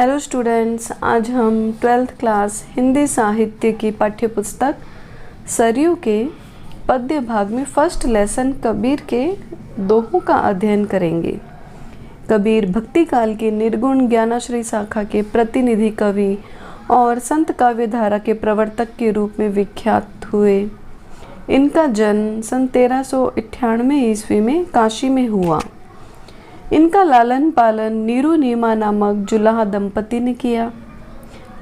Hello students, आज हम 12th class Hindi साहित्य की पाठ्य पुस्तक सरयू के पद्य भाग में फर्स्ट लेसन कबीर के दोहों का अध्ययन करेंगे। कबीर भक्ति काल के निर्गुण ज्ञानाश्रय शाखा के प्रतिनिधि कवि और संत काव्य धारा के प्रवर्तक के रूप में विख्यात हुए। इनका जन्म सन 1398 ईस्वी में काशी में हुआ। इनका लालन पालन नीरू नीमा नामक जुलाहा दंपति ने किया।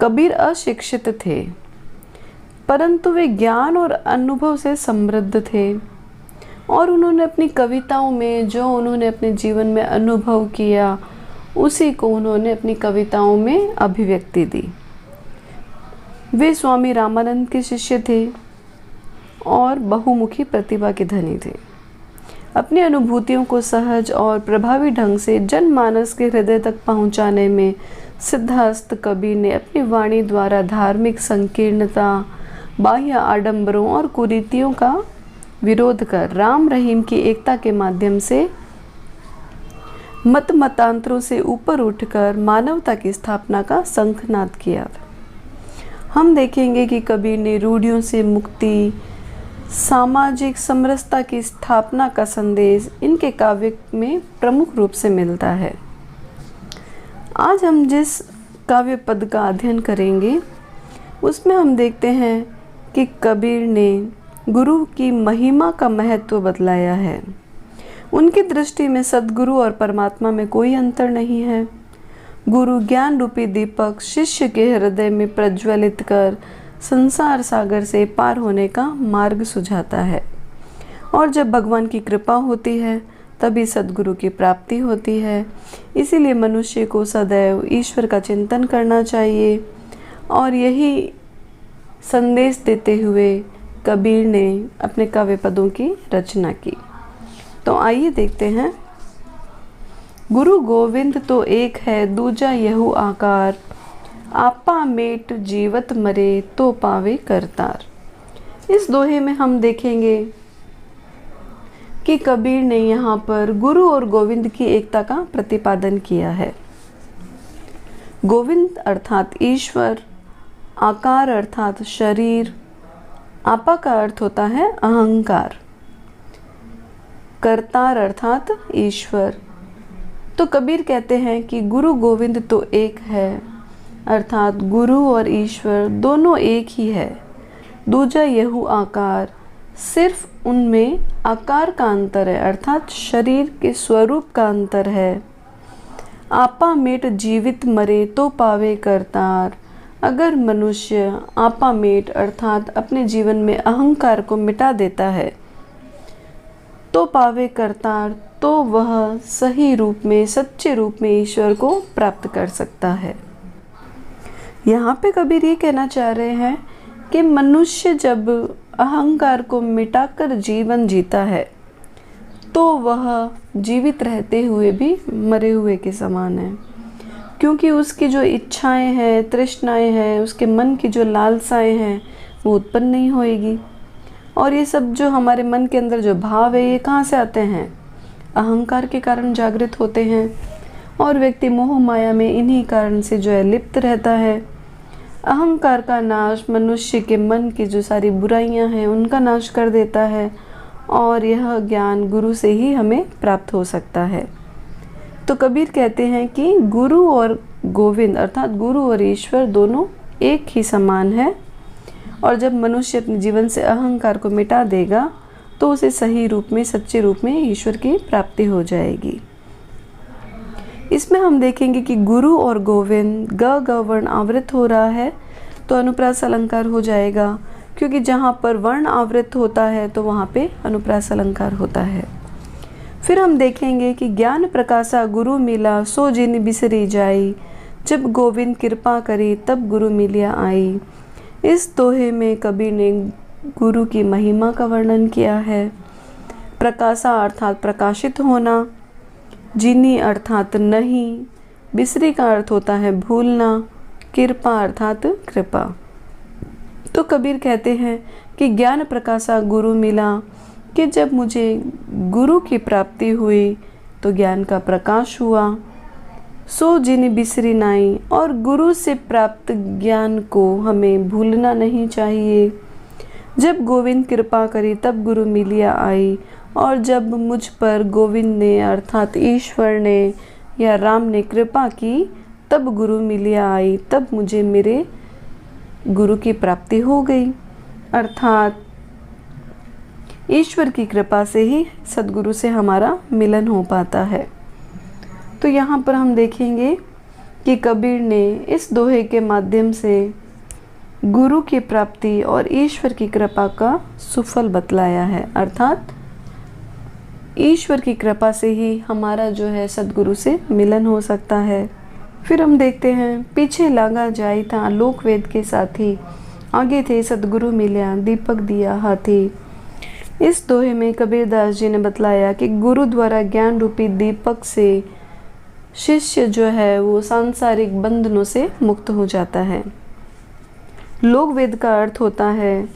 कबीर अशिक्षित थे, परंतु वे ज्ञान और अनुभव से समृद्ध थे और उन्होंने अपनी कविताओं में जो उन्होंने अपने जीवन में अनुभव किया उसी को उन्होंने अपनी कविताओं में अभिव्यक्ति दी। वे स्वामी रामानंद के शिष्य थे और बहुमुखी प्रतिभा के धनी थे। अपनी अनुभूतियों को सहज और प्रभावी ढंग से जनमानस के हृदय तक पहुंचाने में सिद्धहस्त कबीर ने अपनी वाणी द्वारा धार्मिक संकीर्णता, बाह्य आडंबरों और कुरीतियों का विरोध कर राम रहीम की एकता के माध्यम से मतांतरों से ऊपर उठकर मानवता की स्थापना का शंखनाद किया। हम देखेंगे कि कबीर ने रूढ़ियों से मुक्ति, सामाजिक समरसता की स्थापना का संदेश इनके काव्य में प्रमुख रूप से मिलता है। आज हम जिस काव्य पद का अध्ययन करेंगे उसमें हम देखते हैं कि कबीर ने गुरु की महिमा का महत्व बतलाया है। उनकी दृष्टि में सद्गुरु और परमात्मा में कोई अंतर नहीं है। गुरु ज्ञान रूपी दीपक शिष्य के हृदय में प्रज्वलित कर संसार सागर से पार होने का मार्ग सुझाता है, और जब भगवान की कृपा होती है तभी सद्गुरु की प्राप्ति होती है। इसीलिए मनुष्य को सदैव ईश्वर का चिंतन करना चाहिए और यही संदेश देते हुए कबीर ने अपने काव्य पदों की रचना की। तो आइए देखते हैं। गुरु गोविंद तो एक है, दूजा यहू आकार, आपा मेट जीवत मरे तो पावे करतार। इस दोहे में हम देखेंगे कि कबीर ने यहाँ पर गुरु और गोविंद की एकता का प्रतिपादन किया है। गोविंद अर्थात ईश्वर, आकार अर्थात शरीर, आपा का अर्थ होता है अहंकार, करतार अर्थात ईश्वर। तो कबीर कहते हैं कि गुरु गोविंद तो एक है, अर्थात गुरु और ईश्वर दोनों एक ही है। दूजा यहू आकार, सिर्फ उनमें आकार का अंतर है, अर्थात शरीर के स्वरूप का अंतर है। आपा मेट जीवित मरे तो पावे करतार, अगर मनुष्य आपा मेट अर्थात अपने जीवन में अहंकार को मिटा देता है तो पावे करतार, तो वह सही रूप में सच्चे रूप में ईश्वर को प्राप्त कर सकता है। यहाँ पे कबीर ये कहना चाह रहे हैं कि मनुष्य जब अहंकार को मिटाकर जीवन जीता है तो वह जीवित रहते हुए भी मरे हुए के समान है, क्योंकि उसकी जो इच्छाएं हैं, तृष्णाएं हैं, उसके मन की जो लालसाएं हैं वो उत्पन्न नहीं होएगी। और ये सब जो हमारे मन के अंदर जो भाव है ये कहाँ से आते हैं? अहंकार के कारण जागृत होते हैं और व्यक्ति मोह माया में इन्हीं कारण से जो है लिप्त रहता है। अहंकार का नाश मनुष्य के मन की जो सारी बुराइयां हैं उनका नाश कर देता है और यह ज्ञान गुरु से ही हमें प्राप्त हो सकता है। तो कबीर कहते हैं कि गुरु और गोविंद अर्थात गुरु और ईश्वर दोनों एक ही समान है, और जब मनुष्य अपने जीवन से अहंकार को मिटा देगा तो उसे सही रूप में सच्चे रूप में ईश्वर की प्राप्ति हो जाएगी। इसमें हम देखेंगे कि गुरु और गोविंद ग वर्ण आवृत हो रहा है तो अनुप्रास अलंकार हो जाएगा, क्योंकि जहाँ पर वर्ण आवृत होता है तो वहाँ पे अनुप्रास अलंकार होता है। फिर हम देखेंगे कि ज्ञान प्रकाशा गुरु मिला सो जिन बिसरी जाई, जब गोविंद कृपा करी तब गुरु मिलिया आई। इस दोहे में कबीर ने गुरु की महिमा का वर्णन किया है। प्रकाशा अर्थात प्रकाशित होना, जिनी अर्थात नहीं, बिसरी का अर्थ होता है भूलना, कृपा अर्थात कृपा। तो कबीर कहते हैं कि ज्ञान प्रकाशा गुरु मिला, कि जब मुझे गुरु की प्राप्ति हुई तो ज्ञान का प्रकाश हुआ। सो जिन बिसरी नाई। और गुरु से प्राप्त ज्ञान को हमें भूलना नहीं चाहिए। जब गोविंद कृपा करी तब गुरु मिलिया आई। और जब मुझ पर गोविंद ने अर्थात ईश्वर ने या राम ने कृपा की तब गुरु मिलिया आई, तब मुझे मेरे गुरु की प्राप्ति हो गई। अर्थात ईश्वर की कृपा से ही सद्गुरु से हमारा मिलन हो पाता है। तो यहाँ पर हम देखेंगे कि कबीर ने इस दोहे के माध्यम से गुरु की प्राप्ति और ईश्वर की कृपा का सुफल बतलाया है। अर्थात ईश्वर की कृपा से ही हमारा जो है सद्गुरु से मिलन हो सकता है। फिर हम देखते हैं, पीछे लागा जाई था लोक वेद के साथी, आगे थे सद्गुरु मिल्या दीपक दिया हाथी। इस दोहे में कबीरदास जी ने बतलाया कि गुरु द्वारा ज्ञान रूपी दीपक से शिष्य जो है वो सांसारिक बंधनों से मुक्त हो जाता है। लोक वेद का अर्थ होता है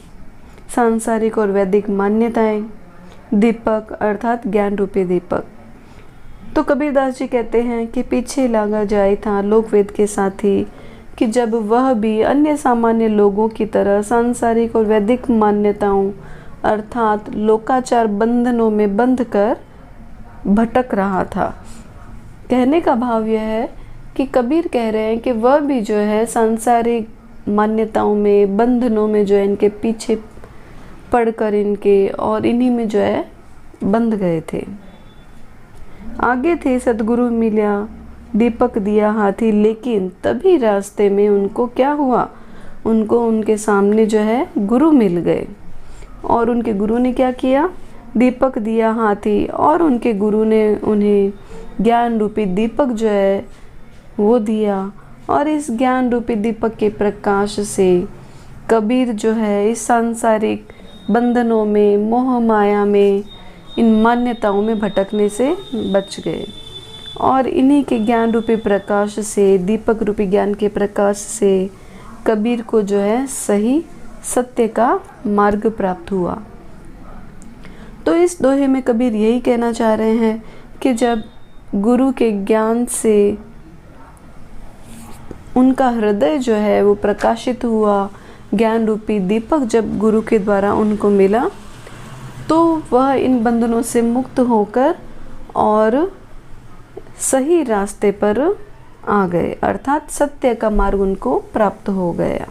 सांसारिक और वैदिक मान्यताएं। दीपक अर्थात ज्ञान रूपी दीपक। तो कबीरदास जी कहते हैं कि पीछे लागा जाए था लोक वेद के साथी, कि जब वह भी अन्य सामान्य लोगों की तरह सांसारिक और वैदिक मान्यताओं अर्थात लोकाचार बंधनों में बंध कर भटक रहा था। कहने का भाव यह है कि कबीर कह रहे हैं कि वह भी जो है सांसारिक मान्यताओं में बंधनों में जो है इनके पीछे पड़कर इनके और इन्हीं में जो है बंध गए थे। आगे थे सद्गुरु मिल्या दीपक दिया हाथी, लेकिन तभी रास्ते में उनको क्या हुआ, उनको उनके सामने जो है गुरु मिल गए और उनके गुरु ने क्या किया, दीपक दिया हाथी। और उनके गुरु ने उन्हें ज्ञान रूपी दीपक जो है वो दिया। और इस ज्ञान रूपी दीपक के प्रकाश से कबीर जो है इस सांसारिक बंधनों में मोह माया में इन मान्यताओं में भटकने से बच गए। और इन्हीं के ज्ञान रूपी प्रकाश से, दीपक रूपी ज्ञान के प्रकाश से कबीर को जो है सही सत्य का मार्ग प्राप्त हुआ। तो इस दोहे में कबीर यही कहना चाह रहे हैं कि जब गुरु के ज्ञान से उनका हृदय जो है वो प्रकाशित हुआ, ज्ञान रूपी दीपक जब गुरु के द्वारा उनको मिला, तो वह इन बंधनों से मुक्त होकर और सही रास्ते पर आ गए, अर्थात सत्य का मार्ग उनको प्राप्त हो गया।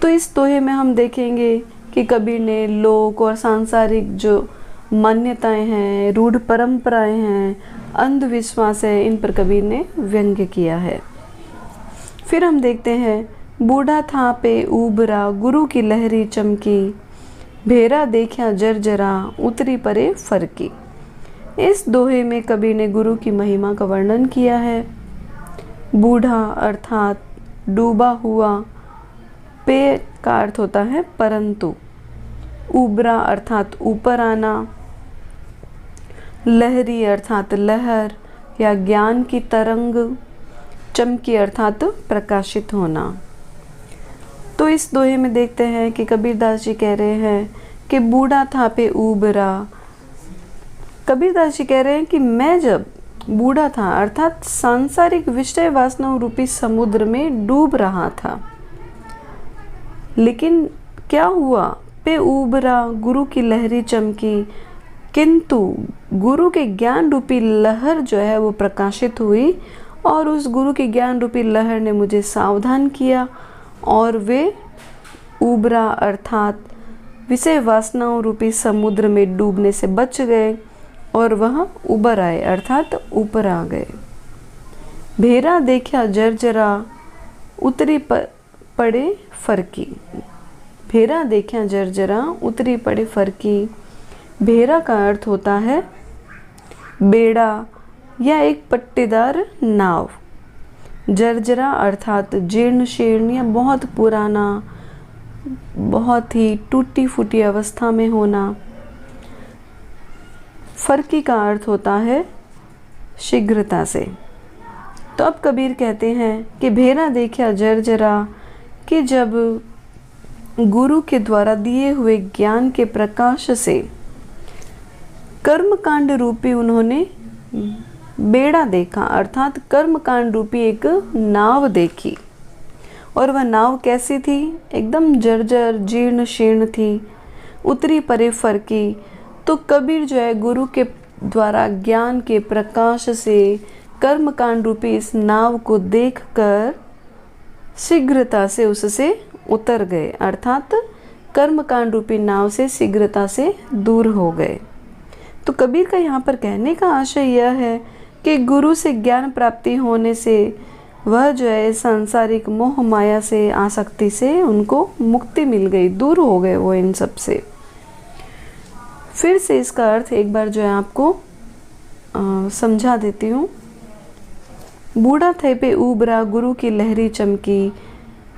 तो इस दोहे में हम देखेंगे कि कबीर ने लोक और सांसारिक जो मान्यताएं हैं, रूढ़ परंपराएं हैं, अंधविश्वास है, इन पर कबीर ने व्यंग्य किया है। फिर हम देखते हैं, बूढ़ा था पे उबरा गुरु की लहरी चमकी, भेरा देखा जर्जरा उतरी परे फरकी। इस दोहे में कबीर ने गुरु की महिमा का वर्णन किया है। बूढ़ा अर्थात डूबा हुआ, पे का अर्थ होता है परंतु, उबरा अर्थात ऊपर आना, लहरी अर्थात लहर या ज्ञान की तरंग, चमकी अर्थात प्रकाशित होना। तो इस दोहे में देखते हैं कि कबीरदास जी कह रहे हैं कि बूढ़ा था पे उबरा। कबीरदास जी कह रहे हैं कि मैं जब बूढ़ा था अर्थात सांसारिक विषय वासनाओं रूपी समुद्र में डूब रहा था, लेकिन क्या हुआ, पे उबरा गुरु की लहरी चमकी, किंतु गुरु के ज्ञान रूपी लहर जो है वो प्रकाशित हुई और उस गुरु की ज्ञान रूपी लहर ने मुझे सावधान किया और वे उबरा अर्थात विषय वासनाओं रूपी समुद्र में डूबने से बच गए और वह उबर आए अर्थात ऊपर आ गए। भेरा देखा जर्जरा उतरी पड़े फरकी। भेरा देखा जर्जरा उतरी पड़े फरकी। भेरा का अर्थ होता है बेड़ा या एक पट्टेदार नाव। जर्जरा अर्थात जीर्ण शीर्ण या बहुत पुराना, बहुत ही टूटी फूटी अवस्था में होना। फरकी का अर्थ होता है शीघ्रता से। तो अब कबीर कहते हैं कि भेरा देखा जर्जरा, कि जब गुरु के द्वारा दिए हुए ज्ञान के प्रकाश से कर्मकांड रूपी उन्होंने बेड़ा देखा, अर्थात कर्मकांड रूपी एक नाव देखी। और वह नाव कैसी थी? एकदम जर्जर जीर्ण शीर्ण थी, उतरी परे फरकी। तो कबीर जो है गुरु के द्वारा ज्ञान के प्रकाश से कर्मकांड रूपी इस नाव को देखकर शीघ्रता से उससे उतर गए, अर्थात कर्मकांड रूपी नाव से शीघ्रता से दूर हो गए। तो कबीर का यहाँ पर कहने का आशय यह है कि गुरु से ज्ञान प्राप्ति होने से वह जो है सांसारिक मोह माया से आसक्ति से उनको मुक्ति मिल गई, दूर हो गए वो इन सब से। फिर से इसका अर्थ एक बार जो है आपको समझा देती हूँ। बूढ़ा थे पे उबरा गुरु की लहरी चमकी,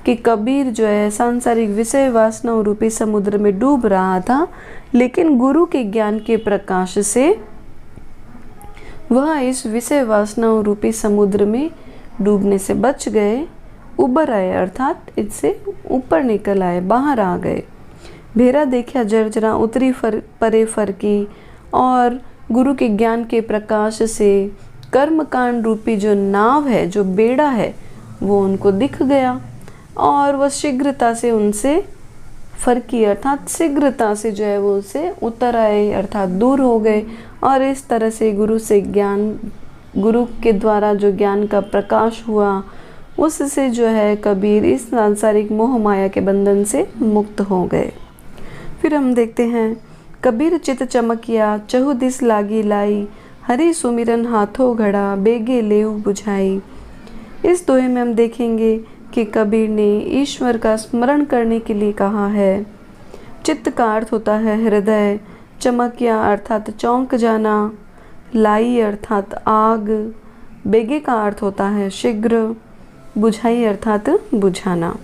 कि कबीर जो है सांसारिक विषय वासनाओं रूपी समुद्र में डूब रहा था, लेकिन गुरु के ज्ञान के प्रकाश से वह इस विषय वासनाओं रूपी समुद्र में डूबने से बच गए, उबर आए, अर्थात इससे ऊपर निकल आए, बाहर आ गए। भेरा देखा जर्जरा उतरी परे फरकी, और गुरु के ज्ञान के प्रकाश से कर्मकांड रूपी जो नाव है, जो बेड़ा है, वो उनको दिख गया और वह शीघ्रता से उनसे फरकी, अर्थात शीघ्रता से जो है वो उनसे उतर आए, अर्थात दूर हो गए। और इस तरह से गुरु के द्वारा जो ज्ञान का प्रकाश हुआ, उससे जो है कबीर इस सांसारिक मोह माया के बंधन से मुक्त हो गए। फिर हम देखते हैं, कबीर चित चमकिया चहु दिस लागी लाई, हरि सुमिरन हाथों घड़ा बेगे लेव बुझाई। इस दोहे में हम देखेंगे कि कबीर ने ईश्वर का स्मरण करने के लिए कहा है। चित्त का अर्थ होता है हृदय, चमकिया अर्थात चौंक जाना, लाई अर्थात आग, बेगे का अर्थ होता है शीघ्र, बुझाई अर्थात बुझाना।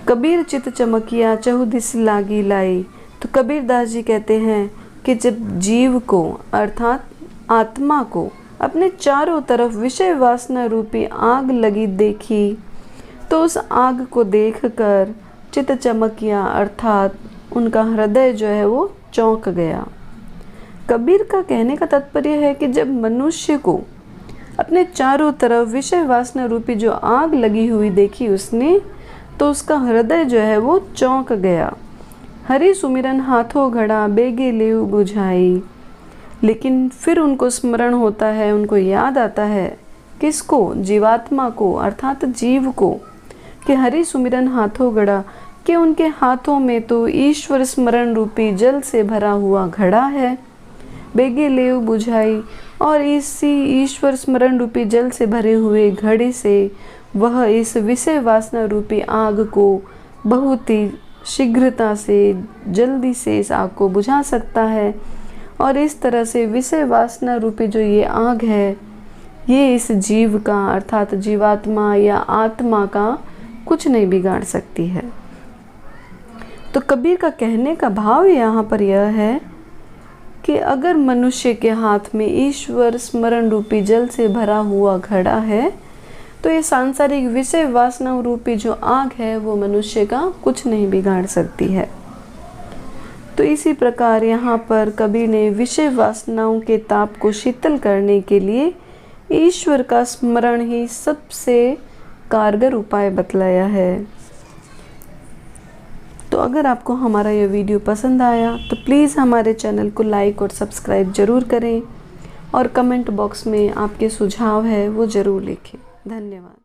कबीर चित चमकिया चहु दिस लागी लाई। तो कबीर दास जी कहते हैं कि जब जीव को अर्थात आत्मा को अपने चारों तरफ विषय वासना रूपी आग लगी देखी, तो उस आग को देखकर चित चमकिया अर्थात उनका हृदय जो है वो चौंक गया। कबीर का कहने का तात्पर्य है कि जब मनुष्य को अपने चारों तरफ विषय वासना रूपी जो आग लगी हुई देखी उसने, तो उसका हृदय जो है वो चौंक गया। हरि सुमिरन हाथों घड़ा बेगे लेव बुझाई। लेकिन फिर उनको स्मरण होता है, उनको याद आता है, किसको? जीवात्मा को, अर्थात जीव को, कि हरि सुमिरन हाथों घड़ा, कि उनके हाथों में तो ईश्वर स्मरण रूपी जल से भरा हुआ घड़ा है। बेगे लेव बुझाई, और इसी ईश्वर स्मरण रूपी जल से भरे हुए घड़े से वह इस विषय वासना रूपी आग को बहुत ही शीघ्रता से, जल्दी से इस आग को बुझा सकता है। और इस तरह से विषय वासना रूपी जो ये आग है, ये इस जीव का अर्थात जीवात्मा या आत्मा का कुछ नहीं बिगाड़ सकती है। तो कबीर का कहने का भाव यहाँ पर यह है कि अगर मनुष्य के हाथ में ईश्वर स्मरण रूपी जल से भरा हुआ घड़ा है, तो ये सांसारिक विषय वासना रूपी जो आग है वो मनुष्य का कुछ नहीं बिगाड़ सकती है। तो इसी प्रकार यहाँ पर कबीर ने विषय वासनाओं के ताप को शीतल करने के लिए ईश्वर का स्मरण ही सबसे कारगर उपाय बतलाया है। तो अगर आपको हमारा यह वीडियो पसंद आया तो प्लीज़ हमारे चैनल को लाइक और सब्सक्राइब ज़रूर करें, और कमेंट बॉक्स में आपके सुझाव है वो ज़रूर लिखें। धन्यवाद।